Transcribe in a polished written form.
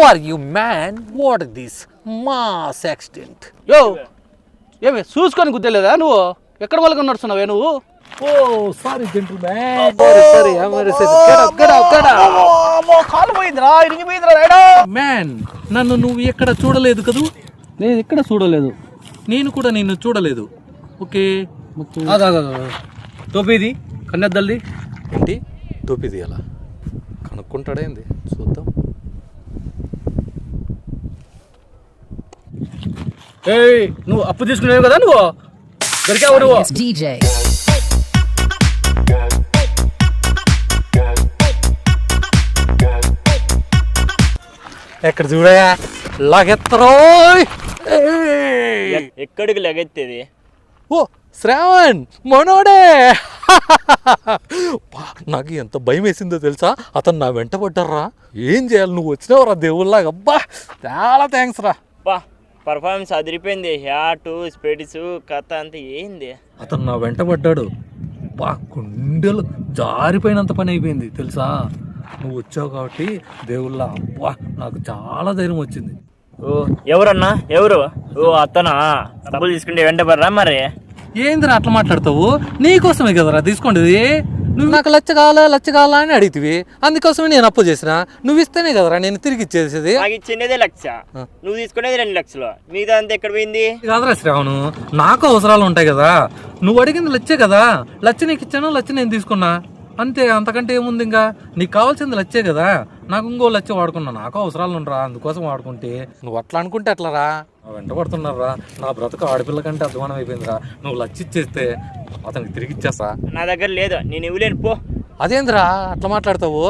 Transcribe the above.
Are you man? What this mass accident? Yo ఏమి చూసుకొని గుద్దలేదా నువ్వు? ఎక్కడ వాళ్ళకి నడుస్తున్నావే నువ్వు? ఓ సారీ జెంటిల్మెన్, సారీ కాలు పోయిందిరా, ఇరిగిపోయిందిరా రైడా. మ్యాన్, నన్ను నువ్వు ఎక్కడ చూడలేదు కదూ? నేను ఎక్కడ చూడలేదు. నేను కూడా నిన్ను చూడలేదు. ఓకే, టోపీది కన్నెద్దల్ది ఏంటి టోపీది? అలా కనుక్కుంటాడేంది? చూద్దాం. ఏయ్ నువ్వు అప్పు తీసుకునేవి కదా, నువ్వు దొరికావు నువ్వు. DJ. ఎక్కడ చూడయా లాగెత్తరో. ఎక్కడికి లెగెత్తేది? ఓ శ్రావణ్ మనోడే. నాకు ఎంత భయం వేసిందో తెలుసా? అతను నా వెంట పడ్డారా. ఏం చేయాలి? నువ్వు వచ్చినావురా దేవుళ్ళగా. అబ్బా చాలా థ్యాంక్స్ రా. బా పర్ఫార్మెన్స్ అదిరిపోయింది. హ్యాటు స్పెడిస్ కథ అంతా ఏంది? అతను నా వెంట పడ్డాడు. బా గుండెలు జారిపోయినంత పని అయిపోయింది తెలుసా? నువ్వు వచ్చావు కాబట్టి దేవుళ్ళ. అబ్బా నాకు చాలా ధైర్యం వచ్చింది. ఓ ఎవరన్నా? ఎవరు? ఓ అతనా? డబ్బులు తీసుకుంటే వెంట పడరా మరి? ఏందిరా అట్లా మాట్లాడతావు? నీకోసమే కదరా తీసుకోండి. నువ్వు నాకు లచ్చ కావాలా అని అడిగితివి, అందుకోసమే నేను అప్పు చేసిన. నువ్వు ఇస్తేనే కదరా నేను తిరిగి ఇచ్చేసేది. నాకు ఇచ్చిందే 1,00,000, నువ్వు తీసుకునేది 2,00,000. మిగతా అంతా ఎక్కడ పోయింది? కాదురా శ్రావణు, నాకు అవసరాలు ఉంటాయి కదా. నువ్వు అడిగింది లచ్చే కదా, లచ్చ నీకు ఇచ్చాను, లచ్చ నేను తీసుకున్నా అంతే. అంతకంటే ఏముంది? ఇంకా నీకు కావాల్సింది లచ్చే కదా. నాకు ఇంకో లచ్చ వాడుకున్నా, నాకు అవసరాలు ఉండరా, అందుకోసం వాడుకుంటే. నువ్వు అట్లా అనుకుంటే అట్లరా. వెంట పడుతున్నారా. నా బ్రతుకు ఆడపిల్ల కంటే అధ్వానం అయిపోయిందిరా. నువ్వు లచ్చ ఇచ్చేస్తే అతనికి తిరిగి ఇచ్చేస్తా. నా దగ్గర లేదు, నేను ఇవ్వలేను పో. అదేంద్రా అట్లా మాట్లాడతావు?